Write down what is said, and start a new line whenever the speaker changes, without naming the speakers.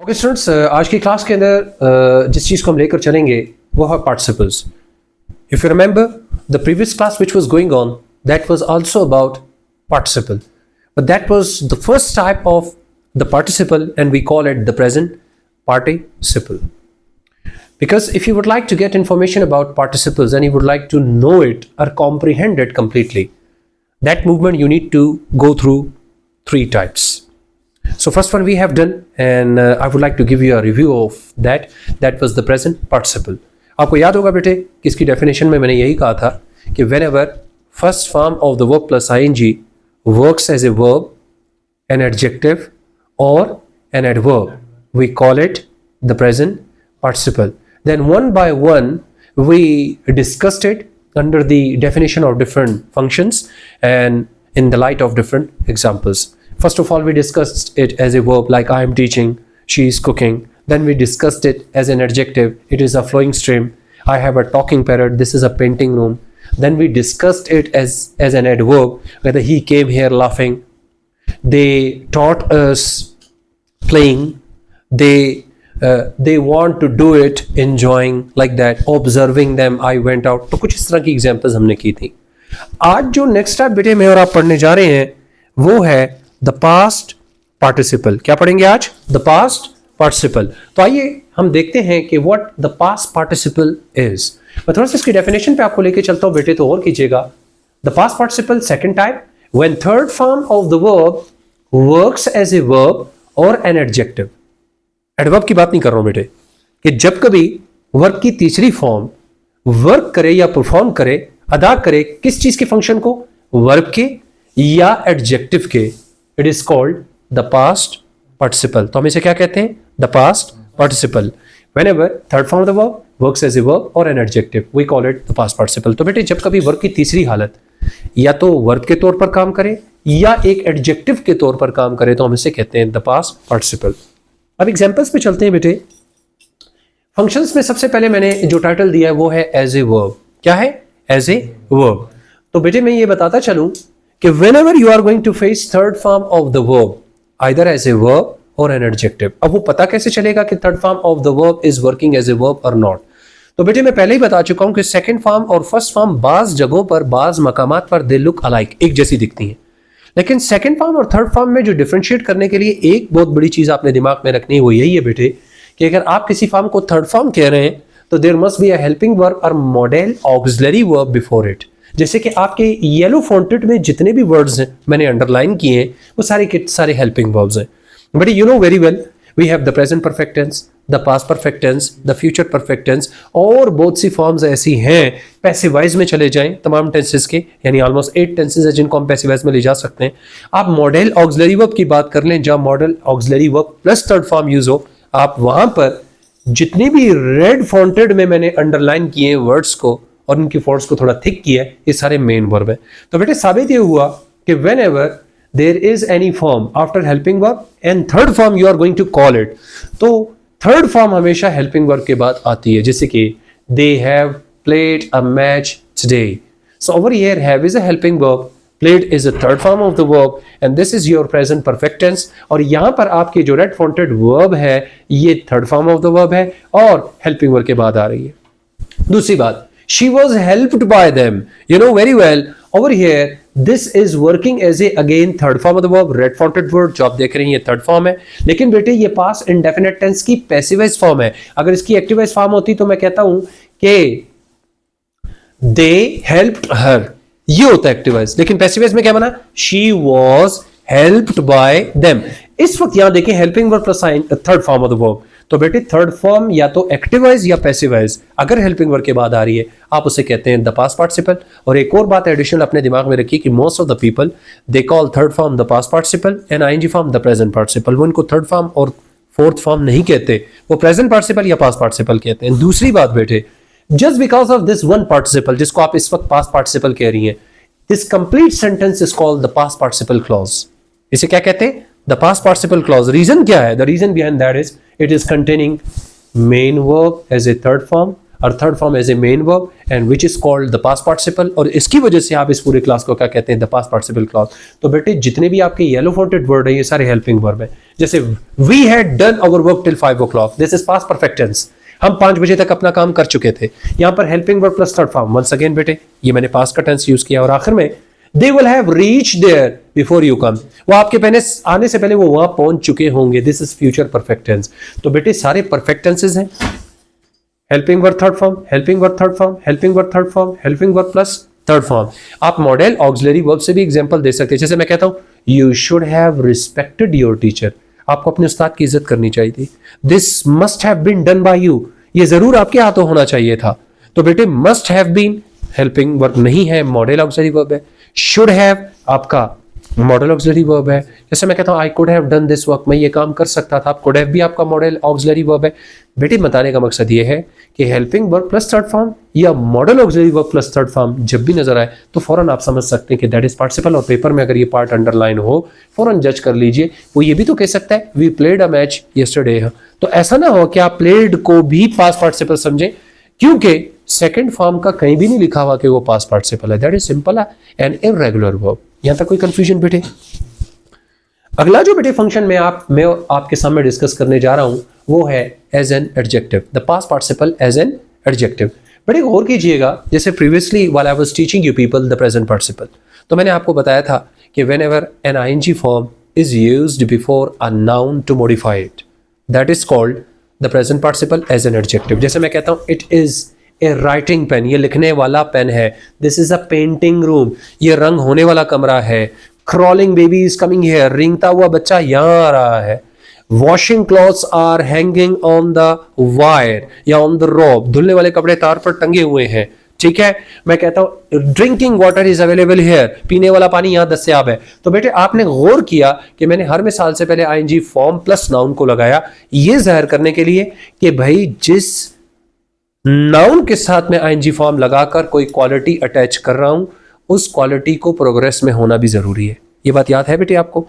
Okay students, आज की class के अंदर जिस चीज़ को हम लेकर चलेंगे वो है participles. If you remember the previous class which was going on, that was also about participle, but that was the first type of the participle and we call it the present participle. Because if you would like to get information about participles and you would like to know it or comprehend it completely, that movement you need to go through three types. So first one we have done, and I would like to give you a review of that. That was the present participle. आपको याद होगा बेटे कि इसकी definition में मैंने यही कहा था कि whenever first form of the verb plus ing works as a verb, an adjective or an adverb, we call it the present participle. Then one by one we discussed it under the definition of different functions and in the light of different examples. First of all, we discussed it as a verb, like I am teaching, she is cooking. Then we discussed it as an adjective, it is a flowing stream. I have a talking parrot, this is a painting room. Then we discussed it as an adverb, whether he came here laughing, they taught us playing, they want to do it enjoying, like that, observing them, I went out. तो कुछ इस तरह की examples हमने की थी. आज जो नेक्स्ट टाइप बेटे मैं और आप पढ़ने जा रहे हैं वो है द पास्ट पार्टिसिपल. क्या पढ़ेंगे आज? The past participle. तो आइए हम देखते हैं कि what the past participle is. मैं थोड़ा सा इसकी डेफिनेशन पे आपको लेके चलता हूं बेटे, तो और कीजिएगा. The past participle second type, when third form of the verb works as a verb और एन एडजेक्टिव. एडवर्ब की बात नहीं कर रहा हूं बेटे, कि जब कभी वर्ब की तीसरी फॉर्म वर्क करे या परफॉर्म करे, अदा करे किस चीज के फंक्शन को? वर्ब के या एडजेक्टिव के. It is called the past participle. तो हम इसे क्या कहते हैं? The past participle. Whenever third form of the verb works as a verb or an adjective, we call it the past participle. तो बेटे जब कभी वर्ब की तीसरी हालत या तो वर्ब के तौर पर काम करे या एक एडजेक्टिव के तौर पर काम करे तो हम इसे कहते हैं द पास्ट पार्टिसिपल. अब एग्जांपल्स पे चलते हैं बेटे. फंक्शंस में सबसे पहले मैंने जो टाइटल दिया है वो है एज ए वर्ब. क्या है? As a verb. तो बेटे मैं ये बताता चलूं कि whenever you are going to face third form of the verb either as a verb और एन एडजेक्टिव. अब वो पता कैसे चलेगा कि third form of the verb is working as a verb और नॉट? तो बेटे मैं पहले ही बता चुका हूं कि सेकंड फॉर्म और फर्स्ट फॉर्म बाज जगहों पर, बाज मकामात पर दे लुक अलाइक, एक जैसी दिखती हैं. लेकिन सेकंड फॉर्म और थर्ड फॉर्म में जो डिफरेंशिएट करने के लिए एक बहुत बड़ी चीज आपने दिमाग में रखनी है वो यही है बेटे कि अगर आप किसी फॉर्म को थर्ड फॉर्म कह रहे हैं तो there must be a helping verb और modal auxiliary verb before it. जैसे कि आपके येलो फॉन्टेड में जितने भी वर्ड्स हैं मैंने अंडरलाइन किए हैं वो सारे के सारे हेल्पिंग वर्ब्स हैं. But you know very well, we have the present perfect tense, the past perfect tense, the future perfect tense, और बहुत सी फॉर्म्स ऐसी हैं. पैसिवाइज में चले जाएं तमाम टेंसेस के, यानी ऑलमोस्ट 8 टेंसेस हैं जिनको हम पैसिवाइज में ले जा सकते हैं. आप मॉडल ऑक्सिलरी वर्ब की बात कर लें, जहां model auxiliary verb plus third form use हो, आप वहां पर जितनी भी रेड फॉन्टेड में मैंने अंडरलाइन किए हैं वर्ड्स को और उनकी फॉन्ट्स को थोड़ा थिक किया है, ये सारे मेन वर्ब है. तो बेटे साबित ये हुआ कि whenever there is any form after helping verb and third form you are going to call it. तो third form हमेशा helping verb के बाद आती है, जैसे कि they have played a match today. So over here have is a helping verb, played is a third form of the verb and this is your present perfect tense. और यहाँ पर आपकी जो red fronted verb है ये third form of the verb है और helping verb के बाद आ रही है. दूसरी बात, she was helped by them. You know very well over here this is working as a again third form of the verb, red fronted word जो आप देख रहे हैं ये थर्ड फॉर्म है. लेकिन बेटे ये पास्ट इंडेफिनिट टेंस की पैसिवाइज फॉर्म है. अगर इसकी एक्टिवाइज फॉर्म होती तो मैं कहता हूं कि they helped her, ये होता है एक्टिवाइज. लेकिन पैसिवाइज में क्या बना? she was helped by them. इस वक्त यहां देखिए helping verb plus third form of the verb. तो बेटे थर्ड फॉर्म या तो एक्टिवाइज या पैसिवाइज अगर हेल्पिंग वर्ब के बाद आ रही है आप उसे कहते हैं द पास्ट पार्टिसिपल. और एक और बात एडिशनल अपने दिमाग में रखिए कि most of the people they call third form the past participle and ING form the present participle. वो इनको थर्ड फॉर्म और फोर्थ फॉर्म नहीं कहते, वो प्रेजेंट पार्टिसिपल या पास्ट पार्टिसिपल कहते हैं. दूसरी बात बेटे, just because of this one participle जिसको आप इस वक्त पास्ट पार्टिसिपल कह रही हैं, this complete sentence is called the past participle clause. इसे क्या कहते हैं? The past participle clause. Reason क्या है? The reason behind that is it is containing main verb as a third form, और third form as a main verb and which is called the past participle, और इसकी वजह से आप इस पूरे क्लास को क्या कहते हैं, द पास्ट पार्टिसिपल क्लॉज। तो बेटे जितने भी आपके येलो फॉन्टेड वर्ड है ये सारे हेल्पिंग वर्ब है। जैसे we had done our work till 5 o'clock, this is past perfect tense, हम 5 बजे तक अपना काम कर चुके थे। यहां पर helping verb plus third form, once again बेटे ये मैंने पास्ट का टेंस यूज किया। और आखिर में they will have reached there before you come, वो आपके पहले आने से पहले वो वहां पहुंच चुके होंगे, this is future perfect tense. तो बेटे सारे परफेक्ट टेंसेस हैं, helping verb third form, helping verb third form, helping verb third form, helping verb plus third form. आप मॉडल ऑक्सिलरी वर्ब से भी एग्जांपल दे सकते हैं, जैसे मैं कहता हूं you should have respected your teacher, आपको अपने उस्ताद की इज्जत करनी चाहिए थी। This must have been done by you, ये जरूर आपके हाथों होना चाहिए था। तो बेटे must have been helping verb नहीं है, मॉडल ऑक्सिलरी वर्ब है। शुड हैव आपका मॉडल ऑक्सिलरी वर्ब है। जैसे मैं कहता हूं I could have done this work, मैं ये काम कर सकता था, कुड हैव भी आपका मॉडल ऑक्सिलरी वर्ब है। बेटे बताने का मकसद ये है कि helping verb plus third form या modal auxiliary verb plus third form जब भी नजर आए तो फौरन आप समझ सकते हैं कि दैट इज पार्टिसिपल, और पेपर में अगर ये पार्ट अंडरलाइन हो फौरन जज कर लीजिए। वो ये भी तो कह सकता है we played a match yesterday, तो ऐसा ना हो कि आप प्लेड को भी पास्ट पार्टिसिपल समझें, क्योंकि सेकंड फॉर्म का कहीं भी नहीं लिखा हुआ कि वो पास्ट पार्टिसिपल है, that is simple and irregular verb. यहां तक कोई कंफ्यूजन बेटे? अगला जो बेटे फंक्शन मैं आपके सामने डिस्कस करने जा रहा हूं वो है as an adjective, the past participle as an adjective. बड़े गौर कीजिएगा, जैसे previously while I was teaching you people the present participle, तो मैंने आपको बताया था कि whenever an ING form is used before a noun to modify it, that is called the present participle as an adjective. जैसे मैं कहता हूं it is a writing pen, ये लिखने वाला पेन है। This is a painting room, ये रंग होने वाला कमरा है। Crawling baby is coming here, रेंगता हुआ बच्चा यहां आ रहा है। Washing clothes are hanging on the wire या ऑन द रोप, धुलने वाले कपड़े तार पर टंगे हुए हैं। ठीक है, मैं कहता हूं drinking water is available here, पीने वाला पानी यहां दस्तयाब है। तो बेटे आपने गौर किया कि मैंने हर मिसाल से पहले आईएनजी फॉर्म प्लस नाउन को लगाया, ये जाहिर करने के लिए कि भाई जिस नाउन के साथ में आईएनजी फॉर्म लगाकर कोई क्वालिटी अटैच कर रहा हूं उस क्वालिटी को प्रोग्रेस में होना भी जरूरी है। ये बात याद है बेटे आपको?